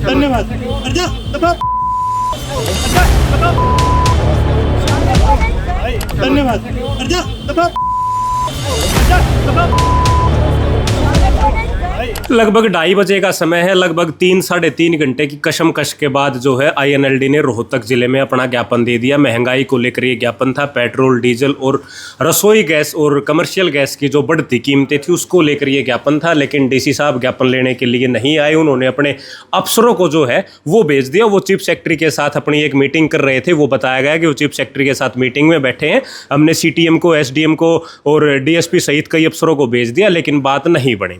धन्यवाद। धन्यवाद। लगभग 2:30 बजे का समय है। लगभग 3-3.5 घंटे की कशमकश के बाद जो है INLD ने रोहतक जिले में अपना ज्ञापन दे दिया। महंगाई को लेकर ये ज्ञापन था। पेट्रोल, डीजल और रसोई गैस और कमर्शियल गैस की जो बढ़ती कीमतें थी उसको लेकर ये ज्ञापन था। लेकिन डीसी साहब ज्ञापन लेने के लिए नहीं आए। उन्होंने अपने अफसरों को जो है वो भेज दिया। वो चीफ सेक्रेटरी के साथ अपनी एक मीटिंग कर रहे थे। वो बताया गया कि वो चीफ सेक्रेटरी के साथ मीटिंग में बैठे हैं। हमने CTM को, SDM को और DSP सहित कई अफसरों को भेज दिया, लेकिन बात नहीं बनी।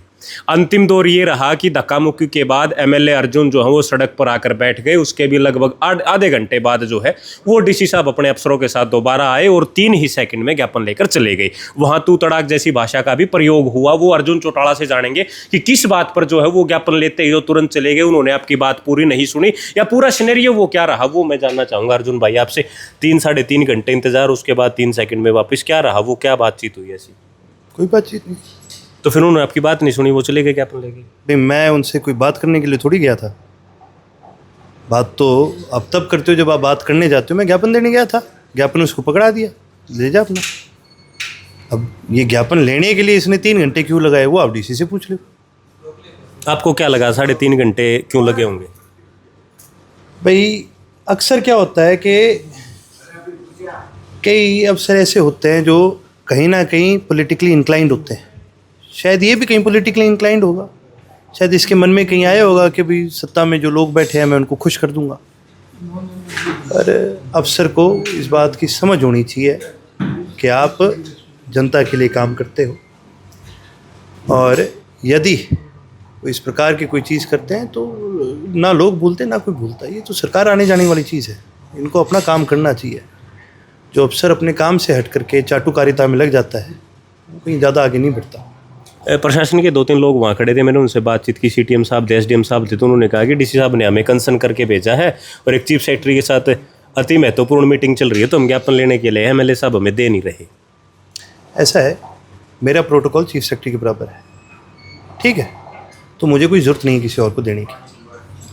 अंतिम दौर ये रहा कि धक्का मुक्की के बाद MLA अर्जुन जो है वो सड़क पर आकर बैठ गए। उसके भी लगभग आधे घंटे बाद जो है वो डीसी साहब अपने अफसरों के साथ दोबारा आए और 3 ही सेकंड में ज्ञापन लेकर चले गए। वहां तू तड़ाक जैसी भाषा का भी प्रयोग हुआ। वो अर्जुन चौटाला से जानेंगे कि किस बात पर जो है वो ज्ञापन लेते ही जो तुरंत चले गए, उन्होंने आपकी बात पूरी नहीं सुनी, या पूरा सिनेरियो वो क्या रहा वो मैं जानना चाहूंगा अर्जुन भाई आपसे। 3-3.5 घंटे इंतजार, उसके बाद 3 सेकंड में वापस, क्या रहा वो, क्या बातचीत हुई ऐसी? कोई बातचीत नहीं। तो फिर उन्होंने आपकी बात नहीं सुनी, वो चले गए ज्ञापन लेके? नहीं, मैं उनसे कोई बात करने के लिए थोड़ी गया था। बात तो आप तब करते हो जब आप बात करने जाते हो। मैं ज्ञापन देने गया था, ज्ञापन उसको पकड़ा दिया, ले जा अपना। अब ये ज्ञापन लेने के लिए इसने 3 घंटे क्यों लगाए वो आप डीसी से पूछ लो। आपको क्या लगा 3.5 घंटे क्यों लगे होंगे? भाई अक्सर क्या होता है कि कई अफसर ऐसे होते हैं जो कहीं ना कहीं पॉलिटिकली इंक्लाइंड होते हैं। शायद ये भी कहीं पॉलिटिकली इंक्लाइंड होगा। शायद इसके मन में कहीं आया होगा कि भाई सत्ता में जो लोग बैठे हैं मैं उनको खुश कर दूंगा। पर अफसर को इस बात की समझ होनी चाहिए कि आप जनता के लिए काम करते हो, और यदि इस प्रकार की कोई चीज़ करते हैं तो ना लोग भूलते ना कोई भूलता। ये तो सरकार आने जाने वाली चीज़ है, इनको अपना काम करना चाहिए। जो अफसर अपने काम से हट करके चाटुकारिता में लग जाता है वो कहीं ज़्यादा आगे नहीं बढ़ता। प्रशासन के 2-3 लोग वहाँ खड़े थे, मैंने उनसे बातचीत की। CTM साहब थे, SDM साहब थे, तो उन्होंने कहा कि डीसी साहब ने हमें कंसर्न करके भेजा है और एक चीफ सेक्रेटरी के साथ अति महत्वपूर्ण मीटिंग चल रही है, तो हम ज्ञापन लेने के लिए MLA साहब हमें दे नहीं रहे। ऐसा है, मेरा प्रोटोकॉल चीफ सेक्रेटरी के बराबर है, ठीक है? तो मुझे कोई ज़रूरत नहीं है किसी और को देने की।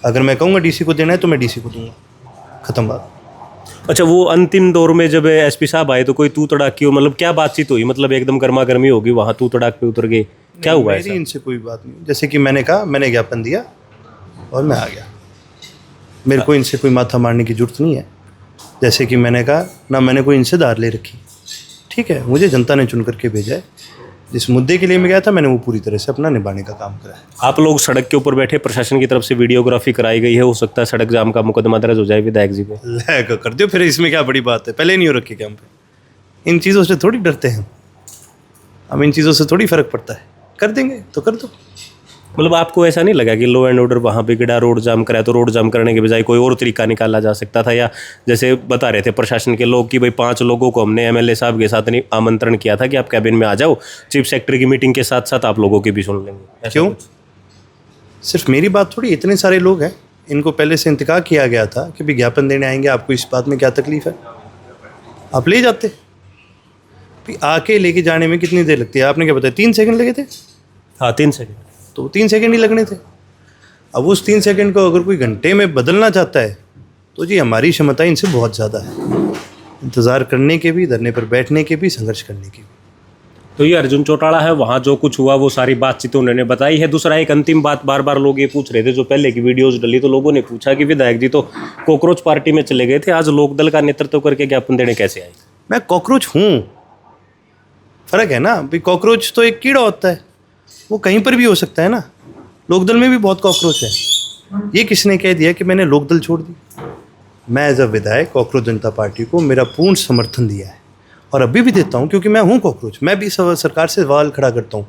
अगर मैं कहूँगा डीसी को देना है तो मैं डीसी को दूंगा, ख़त्म बात। अच्छा, वो अंतिम दौर में जब SP साहब आए तो कोई तू तड़ाक की, मतलब क्या बातचीत हुई? मतलब एकदम गर्मा गर्मी होगी, वहाँ तू तड़ाक पे उतर गए, क्या हुआ? मेरी इनसे कोई बात नहीं। जैसे कि मैंने कहा, मैंने ज्ञापन दिया और मैं आ गया। मेरे को इनसे कोई माथा मारने की जरूरत नहीं है। जैसे कि मैंने कहा ना, मैंने कोई इनसे दार ले रखी, ठीक है? मुझे जनता ने चुन करके भेजा है। जिस मुद्दे के लिए मैं गया था मैंने वो पूरी तरह से अपना निभाने का काम करा है। आप लोग सड़क के ऊपर बैठे, प्रशासन की तरफ से वीडियोग्राफी कराई गई है, हो सकता है सड़क जाम का मुकदमा दर्ज हो जाए विधायक जी पे। लैग कर दो फिर, इसमें क्या बड़ी बात है? पहले नहीं हो रखी क्या हम पे? इन चीज़ों से थोड़ी डरते हैं हम, इन चीज़ों से थोड़ी फ़र्क पड़ता है। कर देंगे तो कर दो। मतलब आपको ऐसा नहीं लगा कि लॉ एंड ऑर्डर वहाँ बिगड़ा, रोड जाम करा, तो रोड जाम करने के बजाय कोई और तरीका निकाला जा सकता था? या जैसे बता रहे थे प्रशासन के लोग कि भाई 5 लोगों को हमने MLA साहब के साथ आमंत्रण किया था कि आप कैबिन में आ जाओ, चीफ सेक्रेटरी की मीटिंग के साथ साथ आप लोगों की भी सुन लेंगे। क्यों? सिर्फ मेरी बात थोड़ी, इतने सारे लोग हैं, इनको पहले से इंतकार किया गया था कि भाई ज्ञापन देने आएंगे, आपको इस बात में क्या तकलीफ है? आप ले जाते। भाई आके लेके जाने में कितनी देर लगती है? आपने क्या बताया, 3 सेकंड लगे थे? हाँ, 3 सेकंड। तो 3 सेकंड ही लगने थे। अब उस 3 सेकंड को अगर कोई घंटे में बदलना चाहता है तो जी हमारी क्षमता इनसे बहुत ज़्यादा है, इंतज़ार करने के भी, धरने पर बैठने के भी, संघर्ष करने के भी। तो ये अर्जुन चौटाला है, वहाँ जो कुछ हुआ वो सारी बातचीत उन्होंने बताई है। दूसरा एक अंतिम बात, बार बार लोग ये पूछ रहे थे, जो पहले की वीडियोस डली तो लोगों ने पूछा कि विधायक जी तो कॉकरोच पार्टी में चले गए थे, आज लोकदल का नेतृत्व करके ज्ञापन देने कैसे आए? मैं कॉकरोच हूँ, फ़र्क है ना भाई। कॉकरोच तो एक कीड़ा होता है, वो कहीं पर भी हो सकता है ना। लोकदल में भी बहुत कॉकरोच है। ये किसने कह दिया कि मैंने लोकदल छोड़ दी? मैं एज अ विधायक कॉकरोच जनता पार्टी को मेरा पूर्ण समर्थन दिया है और अभी भी देता हूँ, क्योंकि मैं हूँ कॉकरोच। मैं भी सरकार से सवाल खड़ा करता हूँ।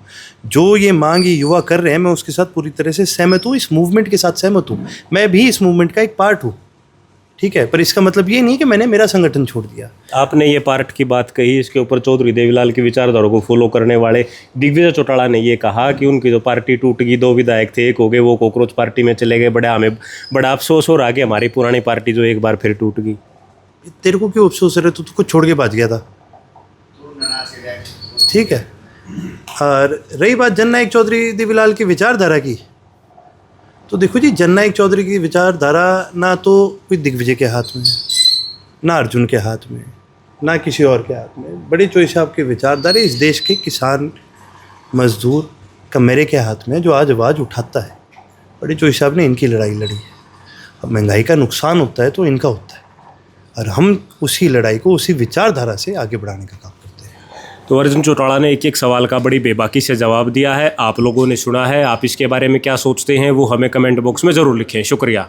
जो ये मांग ये युवा कर रहे हैं, मैं उसके साथ पूरी तरह से सहमत हूँ, इस मूवमेंट के साथ सहमत हूँ। मैं भी इस मूवमेंट का एक पार्ट हूँ, ठीक है? पर इसका मतलब ये नहीं कि मैंने मेरा संगठन छोड़ दिया। आपने ये पार्ट की बात कही, इसके ऊपर चौधरी देवीलाल की विचारधारा को फॉलो करने वाले दिग्विजय चौटाला ने ये कहा कि उनकी जो पार्टी टूट गई, 2 विधायक थे, एक हो गए, वो कॉकरोच पार्टी में चले गए, हमें बड़ा अफसोस हो रहा है कि हमारी पुरानी पार्टी जो एक बार फिर टूट गई। तेरे को क्यों अफसोस है? तू कुछ छोड़ के भाग गया था, ठीक है? और रही बात जननायक चौधरी देवीलाल की विचारधारा की, तो देखो जी, जननायक चौधरी की विचारधारा ना तो कोई दिग्विजय के हाथ में है, ना अर्जुन के हाथ में, ना किसी और के हाथ में। बड़ी चोई साहब की विचारधारा इस देश के किसान मजदूर का मेरे के हाथ में, जो आज आवाज़ उठाता है। बड़ी चोई साहब ने इनकी लड़ाई लड़ी है। अब महंगाई का नुकसान होता है तो इनका होता है, और हम उसी लड़ाई को उसी विचारधारा से आगे बढ़ाने का काम करते हैं। तो अर्जुन चौटाला ने एक एक सवाल का बड़ी बेबाकी से जवाब दिया है। आप लोगों ने सुना है, आप इसके बारे में क्या सोचते हैं वो हमें कमेंट बॉक्स में ज़रूर लिखें। शुक्रिया।